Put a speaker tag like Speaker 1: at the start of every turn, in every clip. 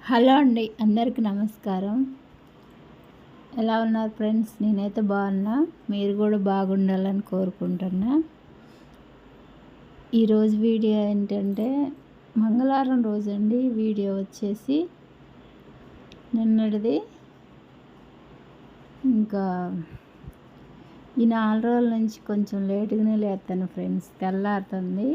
Speaker 1: Hello అండి, అందరికీ నమస్కారం. ఎలా ఉన్నారు ఫ్రెండ్స్? నేనైతే బాగున్నా. మీరు కూడా బాగుండాలని కోరుకుంటున్నా. ఈరోజు వీడియో ఏంటంటే మంగళవారం రోజండి. వీడియో వచ్చేసి నిన్నటిది. ఇంకా ఈ 4 రోజుల నుంచి కొంచెం లేటుగానే లేస్తాను ఫ్రెండ్స్. తెల్లారుతుంది,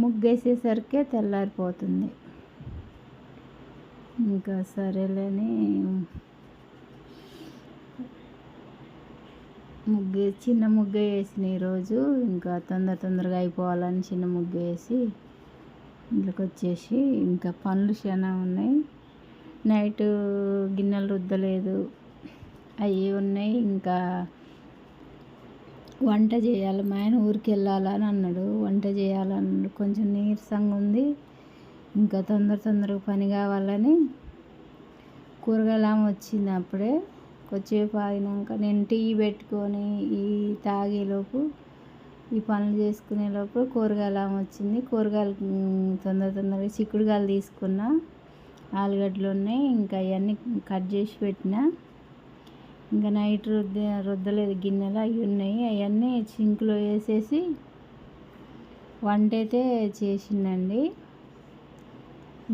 Speaker 1: ముగ్గేసేసరికే తెల్లారిపోతుంది. ఇంకా సరేలేని చిన్న ముగ్గు వేసిన ఈరోజు. ఇంకా తొందరగా అయిపోవాలని చిన్న ముగ్గు వేసి ఇంట్లోకి వచ్చేసి ఇంకా పనులు చాలా ఉన్నాయి. నైట్ గిన్నెలు రుద్దలేదు, అవి ఉన్నాయి. ఇంకా వంట చేయాలి. మా ఆయన ఊరికి వెళ్ళాలని అన్నాడు, వంట చేయాలన్నాడు. కొంచెం నీరసంగా ఉంది. ఇంకా తొందరగా పని కావాలని కూరగాయలు వచ్చింది. అప్పుడే కొద్దిసేపు ఆగినాక నేను టీ పెట్టుకొని ఈ తాగేలోపు, ఈ పనులు చేసుకునేలోపు కూరగాయలు వచ్చింది. కూరగాయలు తొందరగా చిక్కుడుకాయలు తీసుకున్నా, ఆలుగడ్డలు ఉన్నాయి. ఇంకా అవన్నీ కట్ చేసి పెట్టిన. ఇంకా నైట్ రుద్దలేదు గిన్నెలు, అవి ఉన్నాయి. అవన్నీ సింక్లో వేసేసి వంట అయితే చేసిందండి.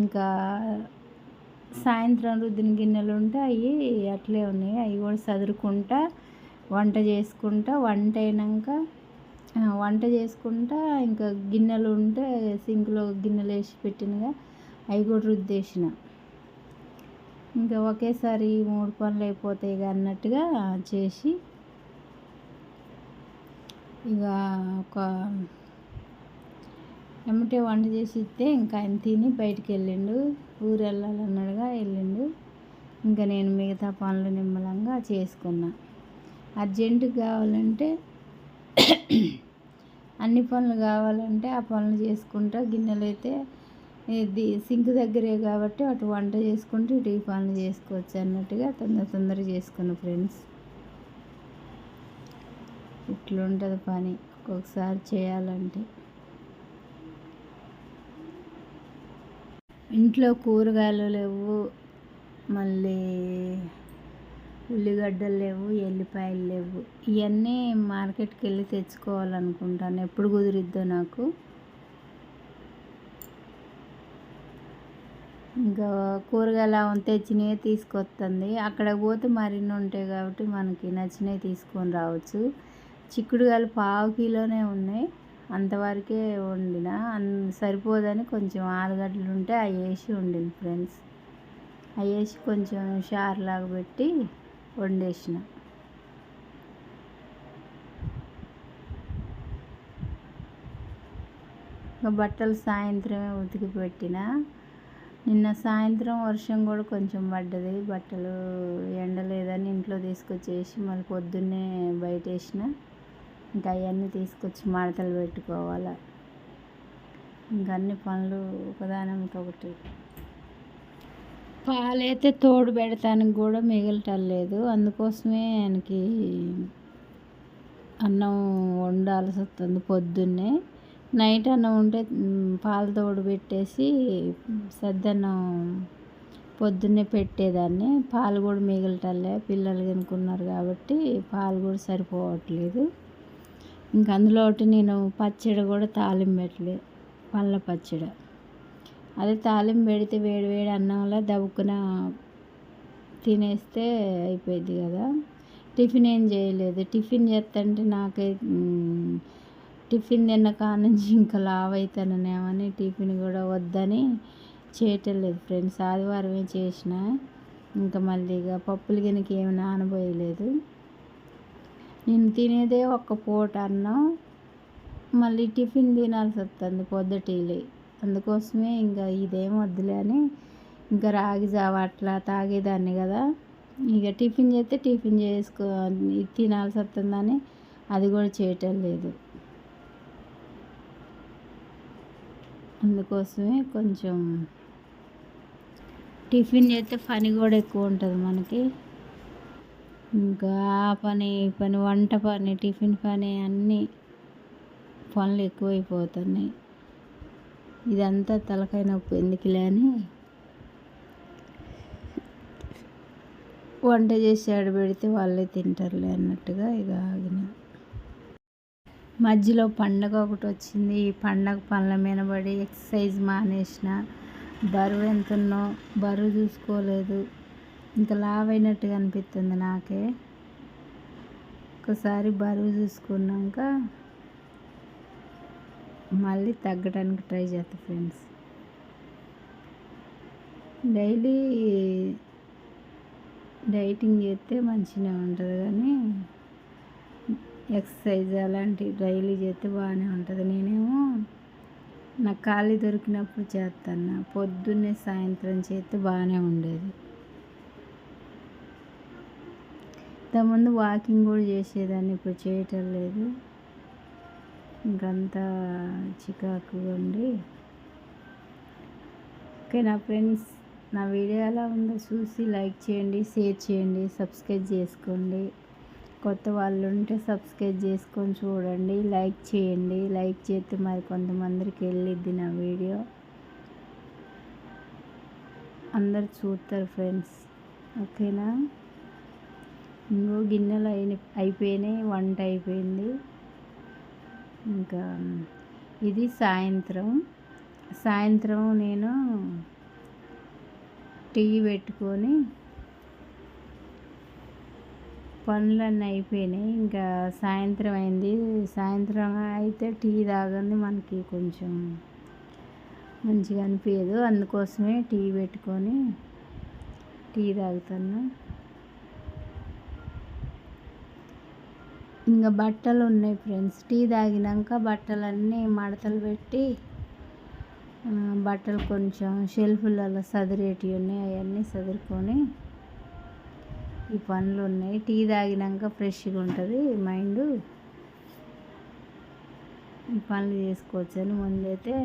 Speaker 1: ఇంకా సాయంత్రం రుద్దిన గిన్నెలు ఉంటే అవి అట్లే ఉన్నాయి. అవి కూడా సదురుకుంటా వంట చేసుకుంటా, వంట చేసుకుంటా ఇంకా గిన్నెలు ఉంటే సింక్లో గిన్నెలు వేసి పెట్టినగా అవి కూడా రుద్దేసిన. ఇంకా ఒకేసారి 3 పనులు అయిపోతాయి అన్నట్టుగా చేసి ఇక ఒక ఎమ్మటే వంట చేసి ఇస్తే ఇంకా ఆయన తిని బయటికి వెళ్ళిండు. ఊరు వెళ్ళాలన్నాడుగా వెళ్ళిండు. ఇంకా నేను మిగతా పనులు నిమ్మలంగా చేసుకున్నా. అర్జెంటుగా కావాలంటే అన్ని పనులు కావాలంటే ఆ పనులు చేసుకుంటా. గిన్నెలు అయితే ఇది సింక్ దగ్గరే కాబట్టి అటు వంట చేసుకుంటూ ఇటు ఈ పనులు చేసుకోవచ్చు అన్నట్టుగా తొందరగా చేసుకున్నా ఫ్రెండ్స్. ఇట్లుంటుంది పని ఒక్కొక్కసారి చేయాలంటే. ఇంట్లో కూరగాయలు లేవు, మళ్ళీ ఉల్లిగడ్డలు లేవు, ఎల్లిపాయలు లేవు. ఇవన్నీ మార్కెట్కి వెళ్ళి తెచ్చుకోవాలనుకుంటాను. ఎప్పుడు కుదిరిద్దో నాకు. ఇంకా కూరగాయలు తెచ్చినవి తీసుకొస్తుంది. అక్కడ పోతే మరిన్ని ఉంటాయి కాబట్టి మనకి నచ్చినవి తీసుకొని రావచ్చు. చిక్కుడుకాయలు 1/2 కిలోనే ఉన్నాయి. అంతవరకే వండిన. సరిపోదని కొంచెం ఆలుగడ్డలు ఉంటే అవి వేసి వండింది ఫ్రెండ్స్. అవి వేసి కొంచెం చారులాగా పెట్టి వండేసిన. ఇంకా బట్టలు సాయంత్రమే ఉతికి పెట్టిన. నిన్న సాయంత్రం వర్షం కూడా కొంచెం పడ్డది. బట్టలు ఎండలేదని ఇంట్లో తీసుకొచ్చేసి మళ్ళీ పొద్దున్నే బయట వేసిన. ఇంకా అవన్నీ తీసుకొచ్చి మడతలు పెట్టుకోవాలి. ఇంకా అన్ని పనులు ఒకదానికొకటి. పాలైతే తోడు పెడతానికి కూడా మిగలటలేదు. అందుకోసమే ఆయనకి అన్నం వండాల్సి వస్తుంది పొద్దున్నే. నైట్ అన్నం ఉంటే పాలు తోడు పెట్టేసి సద్దన్నం పొద్దున్నే పెట్టేదాన్ని. పాలు కూడా మిగలటలే, పిల్లలు తినుకున్నారు కాబట్టి పాలు కూడా సరిపోవట్లేదు. ఇంకా అందులో ఒకటి నేను పచ్చడి కూడా తాలింపు పెట్టలేదు, పళ్ళ పచ్చడి. అదే తాలింపు పెడితే వేడి అన్నంలో దవ్వుకున తినేస్తే అయిపోయింది కదా. టిఫిన్ ఏం చేయలేదు. టిఫిన్ చేస్తుంటే నాకై టిఫిన్ తిన్న కాడ నుంచి ఇంకా లావు అవుతాననేమని టిఫిన్ కూడా వద్దని చేయటం లేదు ఫ్రెండ్స్. ఆదివారమే చేసిన. ఇంకా మళ్ళీ ఇక పప్పులు గిన్నెకి ఏమి నానబోయలేదు. నేను తినేదే ఒక్క పూట అన్నం, మళ్ళీ టిఫిన్ తినాల్సి వస్తుంది పొద్దుటీలే. అందుకోసమే ఇంకా ఇదేం వద్దులే అని ఇంకా రాగి జావ అట్లా తాగేదాన్ని కదా. ఇక టిఫిన్ చేస్తే టిఫిన్ తినాల్సి వస్తుందని అది కూడా చేయటం లేదు. అందుకోసమే కొంచెం టిఫిన్ చేస్తే పని కూడా ఎక్కువ ఉంటుంది మనకి. ఇంకా ఆ పని ఈ పని, వంట పని, టిఫిన్ పని, అన్నీ పనులు ఎక్కువైపోతున్నాయి. ఇదంతా తలకాయ నొప్పి ఎందుకులే అని వంట చేసి ఆడబెడితే వాళ్ళే తింటారులే అన్నట్టుగా ఇక ఆగిన. మధ్యలో పండగ ఒకటి వచ్చింది. ఈ పండగ పనుల మీద పడి ఎక్సర్సైజ్ మానేసిన. బరువు ఎంతున్నో బరువు చూసుకోలేదు. ఇంకా లావైనట్టుగా అనిపిస్తుంది నాకే. ఒకసారి బరువు చూసుకున్నాక మళ్ళీ తగ్గడానికి ట్రై చేస్తా ఫ్రెండ్స్. డైలీ డైటింగ్ చేస్తే మంచిగా ఉంటుంది, కానీ ఎక్సర్సైజ్ అలాంటివి డైలీ చేస్తే బాగానే ఉంటుంది. నేనేమో నాకు ఖాళీ దొరికినప్పుడు చేస్తాను. పొద్దున్నే సాయంత్రం చేస్తే బాగానే ఉండేది. ఇంతకుముందు వాకింగ్ కూడా చేసేదాన్ని, ఇప్పుడు చేయటం లేదు. ఇంకంతా చికాకుగా ఉండి. ఓకే నా ఫ్రెండ్స్, నా వీడియో ఎలా ఉందో చూసి లైక్ చేయండి, షేర్ చేయండి, సబ్స్క్రైబ్ చేసుకోండి. కొత్త వాళ్ళు ఉంటే సబ్స్క్రైబ్ చేసుకొని చూడండి, లైక్ చేయండి. లైక్ చేస్తే మరి కొంతమందికి వెళ్ళిద్ది నా వీడియో, అందరు చూస్తారు ఫ్రెండ్స్. ఓకేనా? ఇంకో గిన్నెలు అయిపోయినాయి, వంట అయిపోయింది. ఇంకా ఇది సాయంత్రం నేను టీ పెట్టుకొని పనులన్నీ అయిపోయినాయి. ఇంకా సాయంత్రం అయింది. సాయంత్రం అయితే టీ తాగంది మనకి కొంచెం మంచిగా అనిపించదు. అందుకోసమే టీ పెట్టుకొని టీ తాగుతాను. ఇంకా బట్టలు ఉన్నాయి ఫ్రెండ్స్. టీ తాగినాక బట్టలన్నీ మడతలు పెట్టి, బట్టలు కొంచెం షెల్ఫ్లలో సదిరేటివి ఉన్నాయి, అవన్నీ సదురుకొని ఈ పనులు ఉన్నాయి. టీ తాగినాక ఫ్రెష్గా ఉంటుంది మైండ్, ఈ పనులు చేసుకోవచ్చని ముందైతే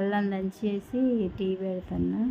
Speaker 1: అల్లం దంచేసి టీ పెడతాను.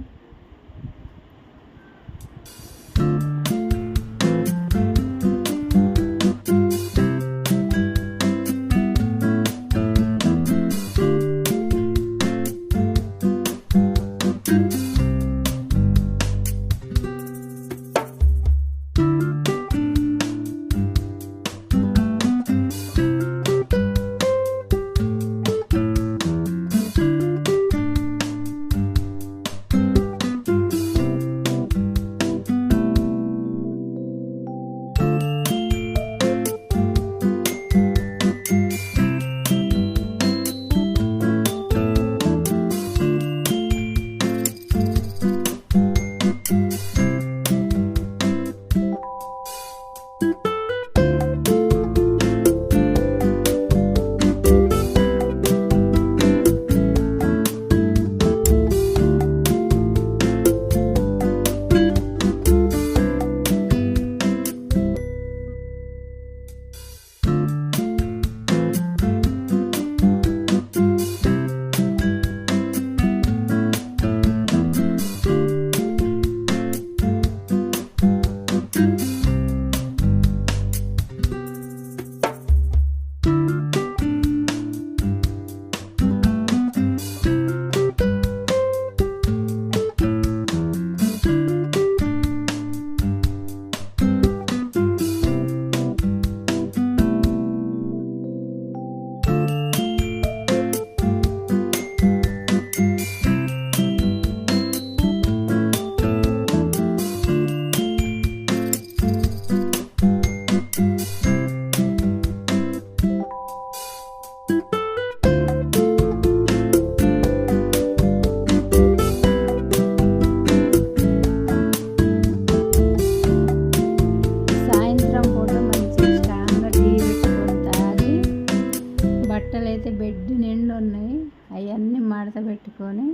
Speaker 1: పెట్టుకొని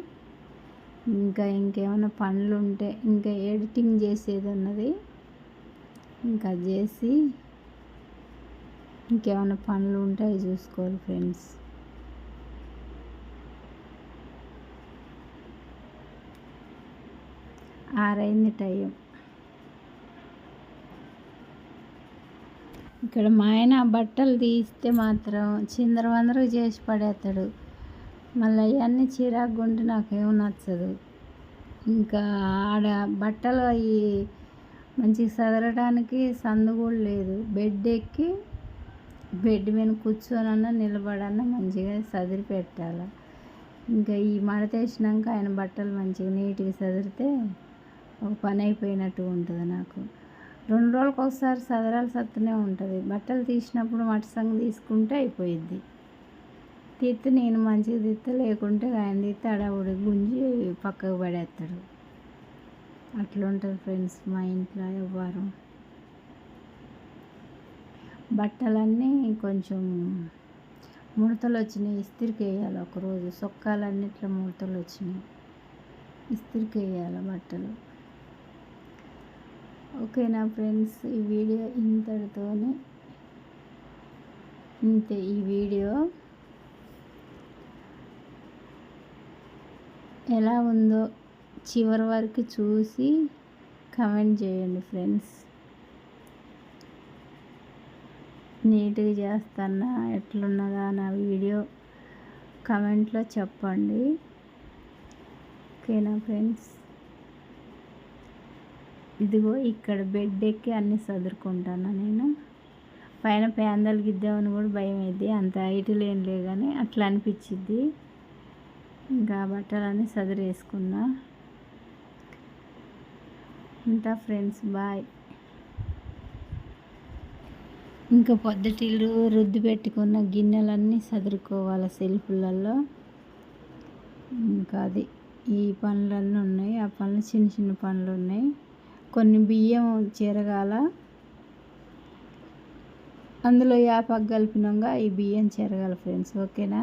Speaker 1: ఇంకేమైనా పనులు ఉంటే ఇంకా ఎడిటింగ్ చేసేది ఉన్నది, ఇంకా చేసి ఇంకేమైనా పనులు ఉంటే అవి చూసుకోవాలి ఫ్రెండ్స్. ఆరైంది టైం. ఇక్కడ మా ఆయన బట్టలు తీస్తే మాత్రం చిందరవందరూ చేసి పడేస్తాడు. మళ్ళీ అవన్నీ చిరాకుగా ఉంటే నాకేమో నచ్చదు. ఇంకా ఆడ బట్టలు అవి మంచిగా చదరడానికి సందు కూడా లేదు. బెడ్ ఎక్కి బెడ్ మీద కూర్చొనన్నా నిలబడన్నా మంచిగా సదిరి పెట్టాలి. ఇంకా ఈ మడతేసినాక ఆయన బట్టలు మంచిగా నీట్గా సదిరితే ఒక పని అయిపోయినట్టు ఉంటుంది నాకు. 2 రోజులకు ఒకసారి సదరాల్సి వస్తూనే ఉంటుంది. బట్టలు తీసినప్పుడు మట్టి సంగ తీసుకుంటే అయిపోయిద్ది. తీస్తే నేను మంచిగా తీస్తే, లేకుంటే ఆయన తీస్తే అడవుడి గుంజి పక్కకు పడేస్తాడు. అట్లా ఉంటుంది ఫ్రెండ్స్ మా ఇంట్లో వ్యవహారం. బట్టలన్నీ కొంచెం ముడతలు వచ్చినాయి, ఇస్త్రీకి వేయాలి. ఒకరోజు సొక్కాలన్నిట్లో ముడతలు వచ్చినాయి, ఇస్త్రీకి వేయాలి బట్టలు. ఓకేనా ఫ్రెండ్స్, ఈ వీడియో ఇంతటితోనే ఇంతే. ఈ వీడియో ఎలా ఉందో చివరి వరకు చూసి కమెంట్ చేయండి ఫ్రెండ్స్. నీట్గా చేస్తానా, ఎట్లున్నదా నా వీడియో కమెంట్లో చెప్పండి. ఓకేనా ఫ్రెండ్స్, ఇదిగో ఇక్కడ బెడ్ ఎక్కి అన్నీ చదురుకుంటాను నేను. పైన ప్యాందలు గిద్దామని కూడా భయం అయింది, అంత హైట్ లేనిలే కానీ అట్లా అనిపించిద్ది. ఇంకా బట్టలన్నీ సదిరేసుకున్నా. ఉంటా ఫ్రెండ్స్, బాయ్. ఇంకా పొద్దుటిల్లు రుద్ది పెట్టుకున్న గిన్నెలన్నీ సదురుకోవాలి సెల్ఫ్లలో. ఇంకా అది ఈ పనులన్నీ ఉన్నాయి, ఆ పనులు చిన్న చిన్న పనులు ఉన్నాయి. కొన్ని బియ్యం చెరగాల, అందులో యాపాకు కలిపినాక ఈ బియ్యం చెరగాలి ఫ్రెండ్స్. ఓకేనా.